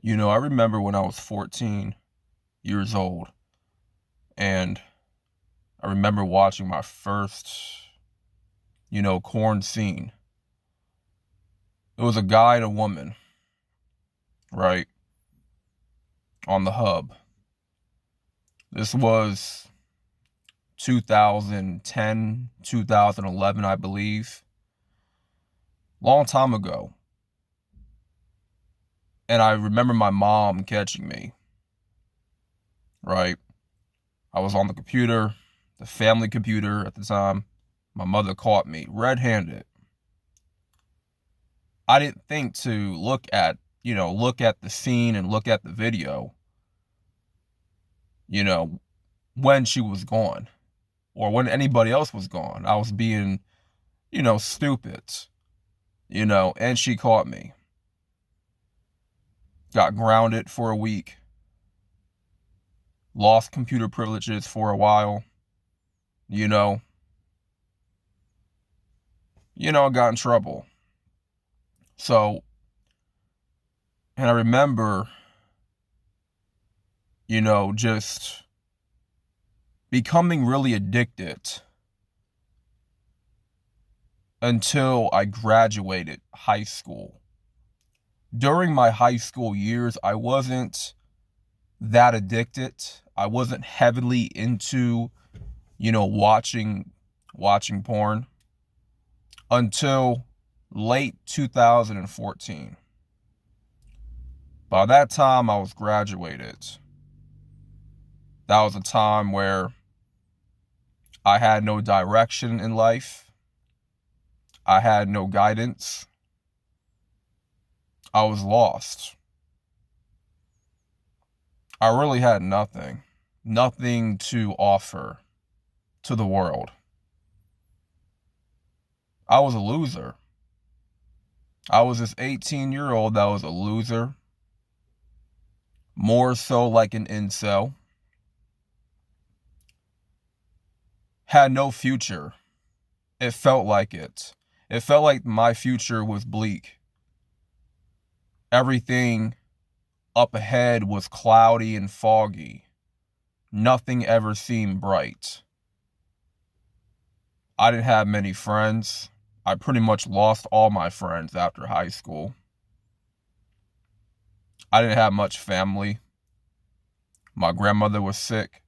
I remember when I was 14 years old, and I remember watching my first, corn scene. It was a guy and a woman, right, on the hub. This was 2010, 2011, I believe. Long time ago. And I remember my mom catching me, right? I was on the computer, the family computer at the time. My mother caught me red-handed. I didn't think to look at the scene and look at the video, you know, when she was gone or when anybody else was gone. I was being, stupid, and she caught me. Got grounded for a week. Lost computer privileges for a while. you know, got in trouble. So, and I remember, just becoming really addicted until I graduated high school. During my high school years, I wasn't that addicted. I wasn't heavily into, watching porn until late 2014. By that time, I was graduated. That was a time where I had no direction in life. I had no guidance. I was lost. I really had nothing to offer to the world. I was a loser. I was this 18-year-old that was a loser, more so like an incel, had no future. It felt like it. It felt like my future was bleak. Everything up ahead was cloudy and foggy. Nothing ever seemed bright. I didn't have many friends. I pretty much lost all my friends after high school. I didn't have much family. My grandmother was sick.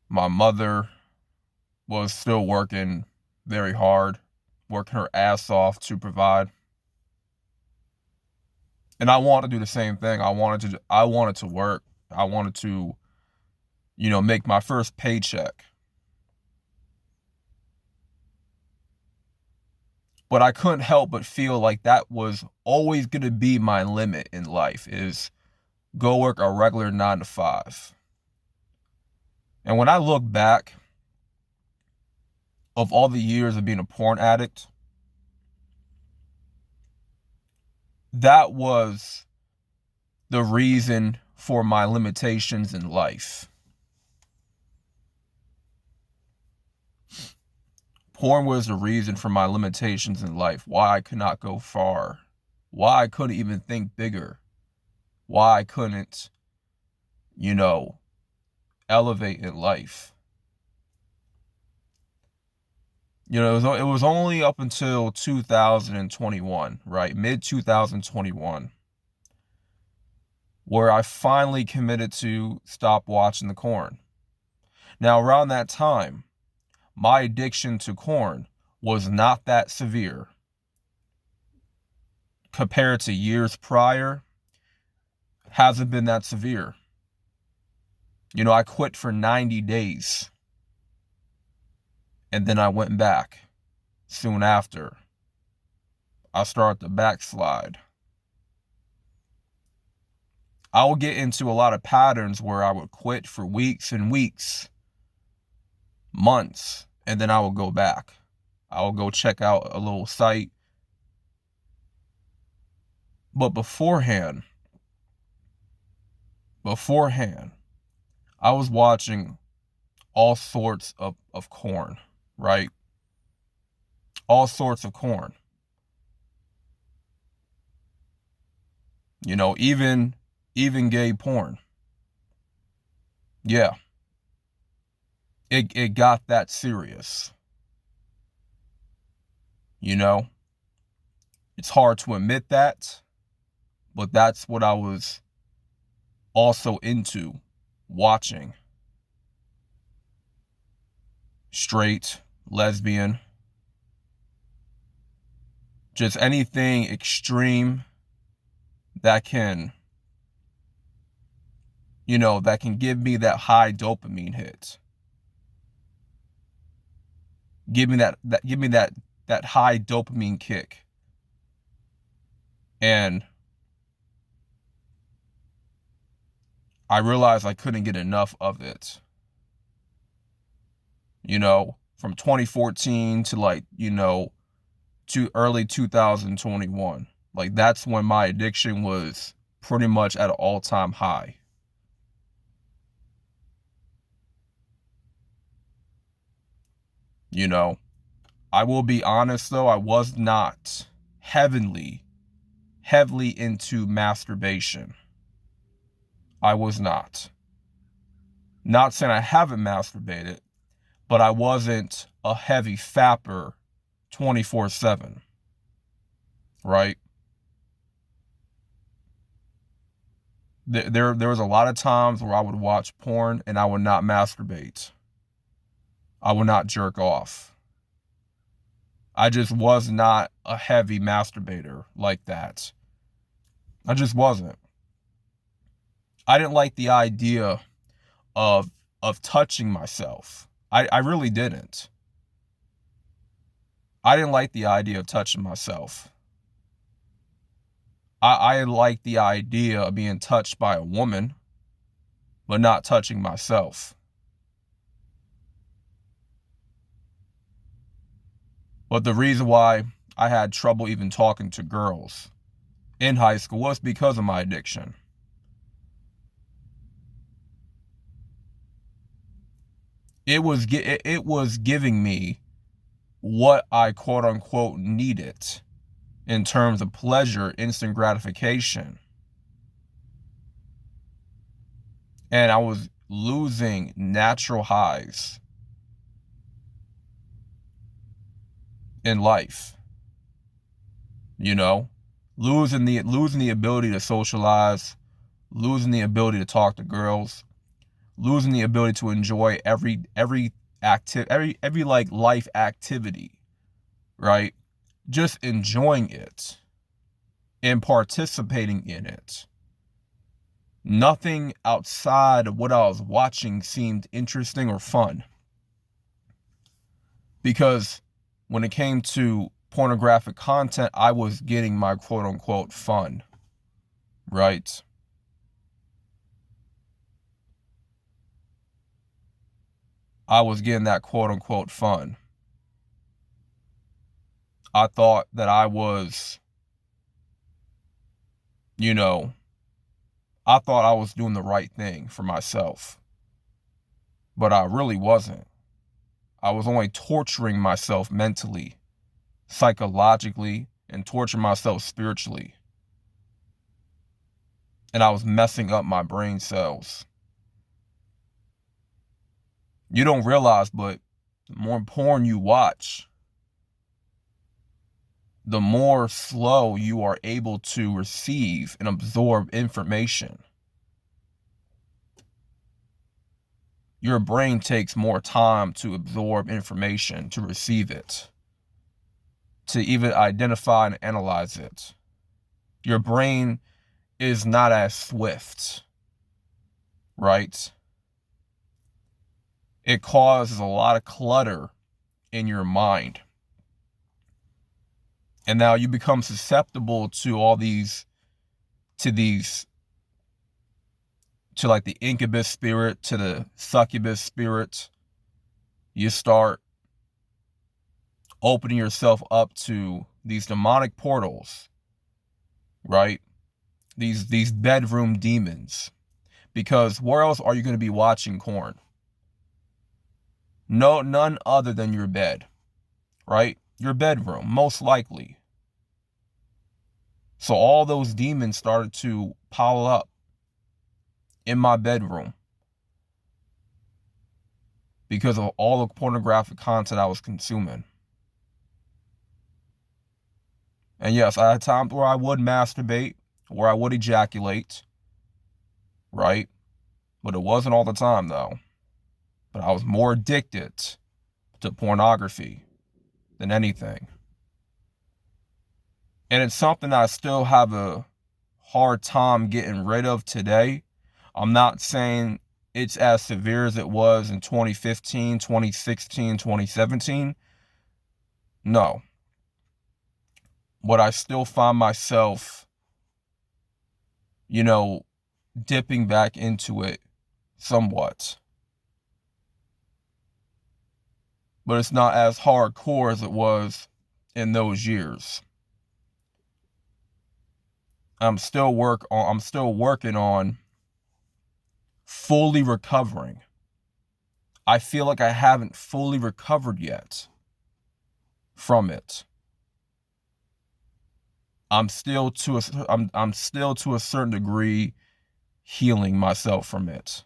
My mother was still working very hard, working her ass off to provide. And I wanted to do the same thing. I wanted to work. I wanted to, make my first paycheck. But I couldn't help but feel like that was always going to be my limit in life, is go work a regular 9 to 5. And when I look back of all the years of being a porn addict, that was the reason for my limitations in life. Porn was the reason for my limitations in life, why I could not go far, why I couldn't even think bigger, why I couldn't, elevate in life. It was only up until 2021, right? Mid-2021, where I finally committed to stop watching the porn. Now, around that time, my addiction to porn was not that severe. Compared to years prior, hasn't been that severe. I quit for 90 days. And then I went back soon after. I started to backslide. I will get into a lot of patterns where I would quit for weeks and weeks, months, and then I will go back. I will go check out a little site. But beforehand, I was watching all sorts of corn, right? All sorts of corn. You know, even gay porn. Yeah, it got that serious. You know, it's hard to admit that, but that's what I was also into watching. Straight, lesbian, just anything extreme that can, that can give me that high dopamine hit. Give me that high dopamine kick. And I realized I couldn't get enough of it. From 2014 to early 2021. Like, that's when my addiction was pretty much at an all-time high. I will be honest though, I was not heavily into masturbation. I was not. Not saying I haven't masturbated, but I wasn't a heavy fapper 24/7. Right? There was a lot of times where I would watch porn and I would not masturbate. I would not jerk off. I just was not a heavy masturbator like that. I just wasn't. I didn't like the idea of touching myself. I really didn't. I didn't like the idea of touching myself. I liked the idea of being touched by a woman, but not touching myself. But the reason why I had trouble even talking to girls in high school was because of my addiction. It was giving me what I quote unquote needed in terms of pleasure, instant gratification. And I was losing natural highs in life. Losing the ability to socialize, losing the ability to talk to girls, losing the ability to enjoy every like life activity, right? Just enjoying it and participating in it. Nothing outside of what I was watching seemed interesting or fun. Because when it came to pornographic content, I was getting my quote unquote fun, right? I was getting that quote unquote fun. I thought that I was, I thought I was doing the right thing for myself. But I really wasn't. I was only torturing myself mentally, psychologically, and torturing myself spiritually. And I was messing up my brain cells. You don't realize, but the more porn you watch, the more slow you are able to receive and absorb information. Your brain takes more time to absorb information, to receive it, to even identify and analyze it. Your brain is not as swift, right? It causes a lot of clutter in your mind. And now you become susceptible to like the incubus spirit, to the succubus spirit. You start opening yourself up to these demonic portals, right? These bedroom demons. Because where else are you going to be watching porn? No, none other than your bed, right? Your bedroom, most likely. So all those demons started to pile up in my bedroom because of all the pornographic content I was consuming. And yes, I had times where I would masturbate, where I would ejaculate, right? But it wasn't all the time, though. But I was more addicted to pornography than anything. And it's something I still have a hard time getting rid of today. I'm not saying it's as severe as it was in 2015, 2016, 2017. No. But I still find myself, dipping back into it somewhat. But it's not as hardcore as it was in those years. I'm still working on fully recovering. I feel like I haven't fully recovered yet from it. I'm still to a certain degree healing myself from it.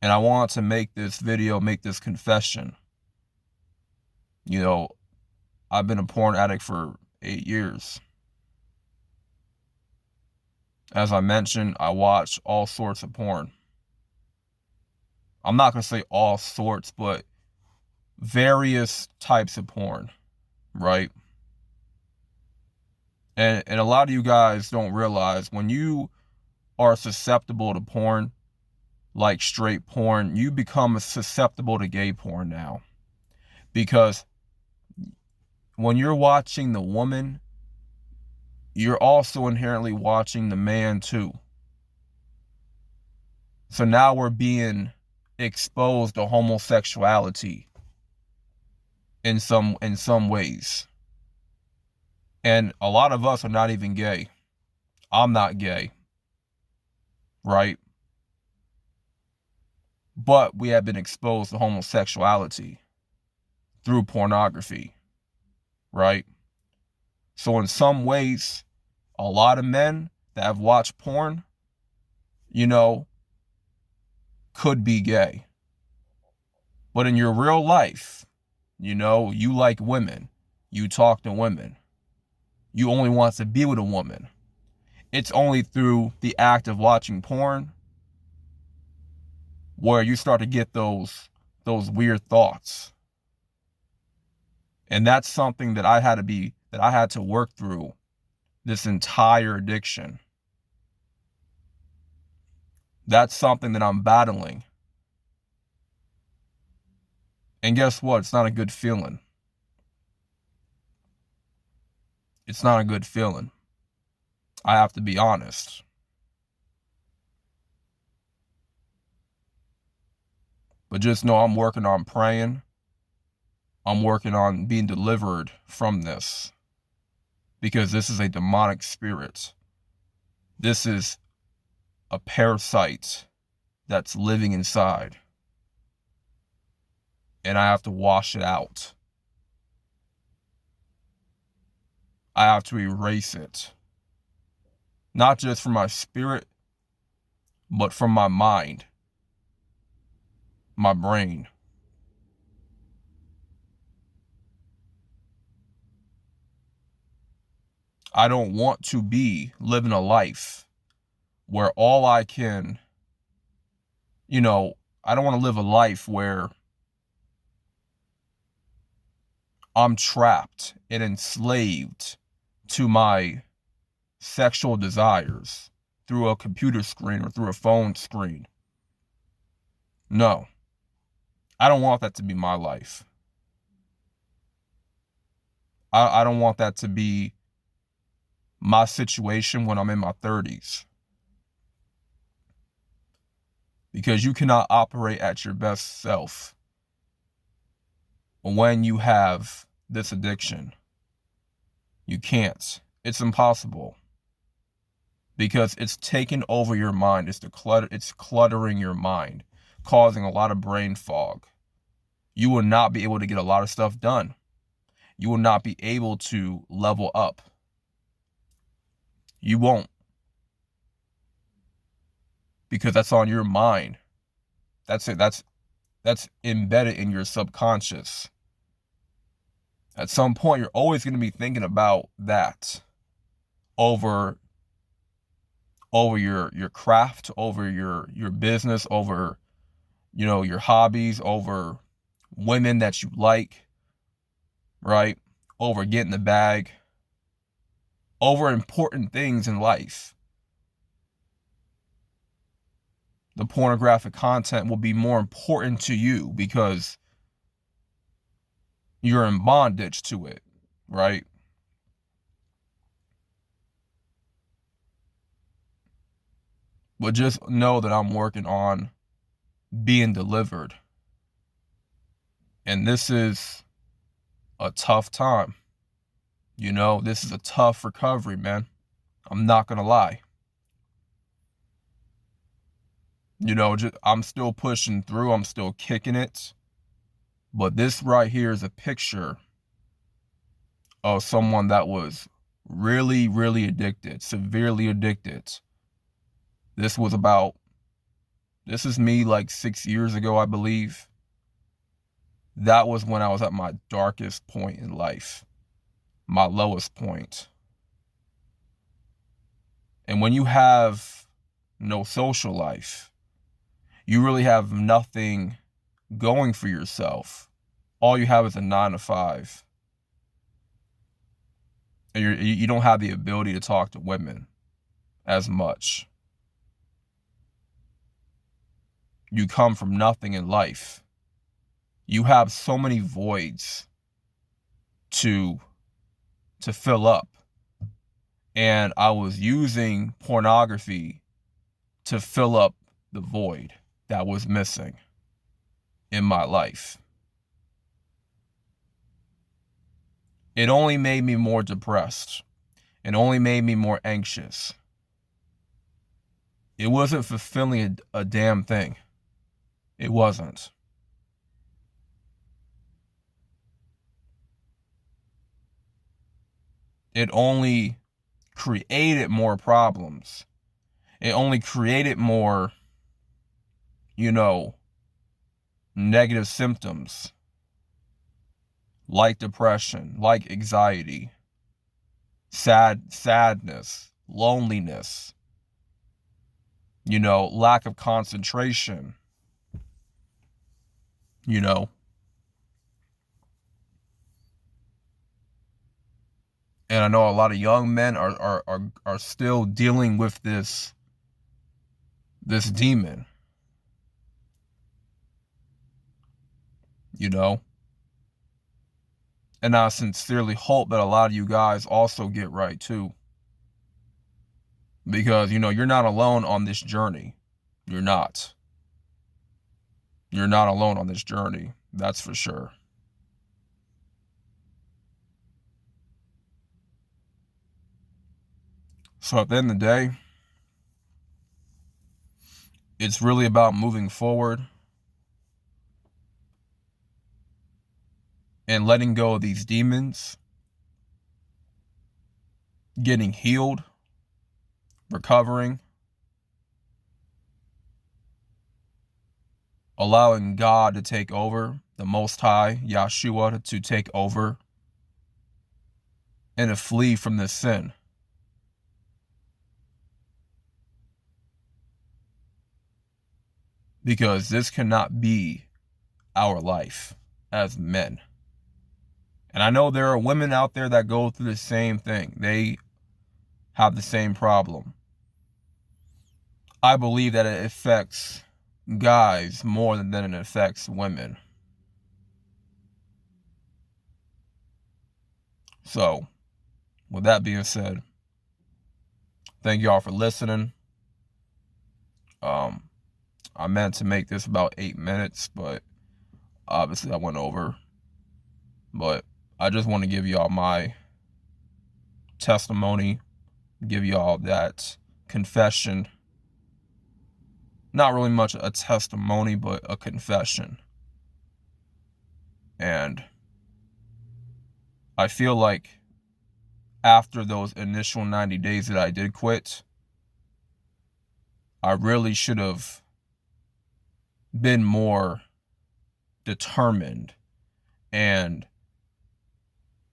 And I want to make this confession. I've been a porn addict for 8 years. As I mentioned, I watch all sorts of porn. I'm not going to say all sorts, but various types of porn, right? And a lot of you guys don't realize when you are susceptible to porn, like straight porn, you become susceptible to gay porn now. Because when you're watching the woman, you're also inherently watching the man too. So now we're being exposed to homosexuality in some ways. And a lot of us are not even gay. I'm not gay. Right? But we have been exposed to homosexuality through pornography. Right? So in some ways, a lot of men that have watched porn, could be gay. But in your real life, you like women. You talk to women. You only want to be with a woman. It's only through the act of watching porn where you start to get those weird thoughts. And that's something that I had to work through this entire addiction. That's something that I'm battling. And guess what? It's not a good feeling. It's not a good feeling. I have to be honest. But just know I'm working on praying. I'm working on being delivered from this. Because this is a demonic spirit. This is a parasite that's living inside. And I have to wash it out. I have to erase it. Not just from my spirit, but from my mind, my brain. I don't want to be living a life where all I can, I don't want to live a life where I'm trapped and enslaved to my sexual desires through a computer screen or through a phone screen. No, I don't want that to be my life. I don't want that to be my situation when I'm in my 30s. Because you cannot operate at your best self when you have this addiction. You can't. It's impossible. Because it's taken over your mind. It's cluttering your mind, causing a lot of brain fog. You will not be able to get a lot of stuff done. you will not be able to level up. You won't. Because that's on your mind. That's it. That's embedded in your subconscious. At some point, you're always going to be thinking about that over your craft, over your business, over, you know, your hobbies, over women that you like, right? Over getting the bag, over important things in life. The pornographic content will be more important to you because you're in bondage to it, right? But just know that I'm working on being delivered. And this is a tough time. You know, this is a tough recovery, man. I'm not going to lie. You know, I'm still pushing through. I'm still kicking it. But this right here is a picture of someone that was really, really addicted, severely addicted. This is me like 6 years ago, I believe. That was when I was at my darkest point in life, my lowest point. And when you have no social life, you really have nothing going for yourself. All you have is a 9 to 5. And you don't have the ability to talk to women as much. You come from nothing in life. You have so many voids to fill up. And I was using pornography to fill up the void that was missing in my life. It only made me more depressed. It only made me more anxious. It wasn't fulfilling a damn thing. It wasn't. It only created more problems. It only created more, you know, negative symptoms like depression, like anxiety, sadness, loneliness, you know, lack of concentration, you know. And I know a lot of young men are still dealing with this demon, you know. And I sincerely hope that a lot of you guys also get right too. Because, you know, you're not alone on this journey. You're not. You're not alone on this journey. That's for sure. So at the end of the day, it's really about moving forward and letting go of these demons, getting healed, recovering, allowing God to take over, the Most High, Yahshua, to take over, and to flee from this sin. Because this cannot be our life as men. And I know there are women out there that go through the same thing. They have the same problem. I believe that it affects guys more than it affects women. So, with that being said, thank y'all for listening. I meant to make this about 8 minutes, but obviously I went over. But I just want to give y'all my testimony, give y'all that confession. Not really much a testimony, but a confession. And I feel like after those initial 90 days that I did quit, I really should have been more determined and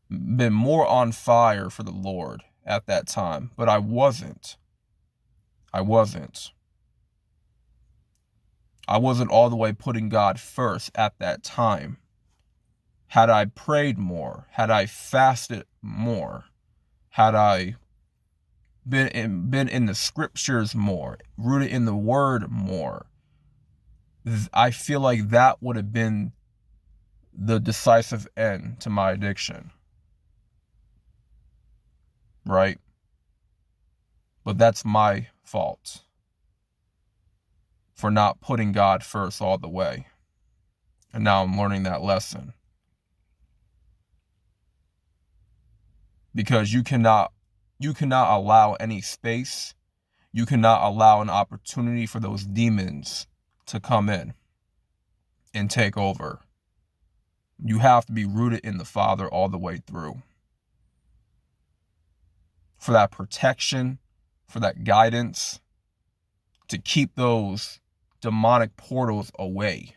been more on fire for the Lord at that time. But I wasn't. I wasn't all the way putting God first at that time. Had I prayed more, had I fasted more, had I been in the scriptures more, rooted in the word more, I feel like that would have been the decisive end to my addiction. Right? But that's my fault for not putting God first all the way. And now I'm learning that lesson. Because you cannot allow any space, you cannot allow an opportunity for those demons to come in and take over. You have to be rooted in the Father all the way through. For that protection, for that guidance, to keep those demonic portals away.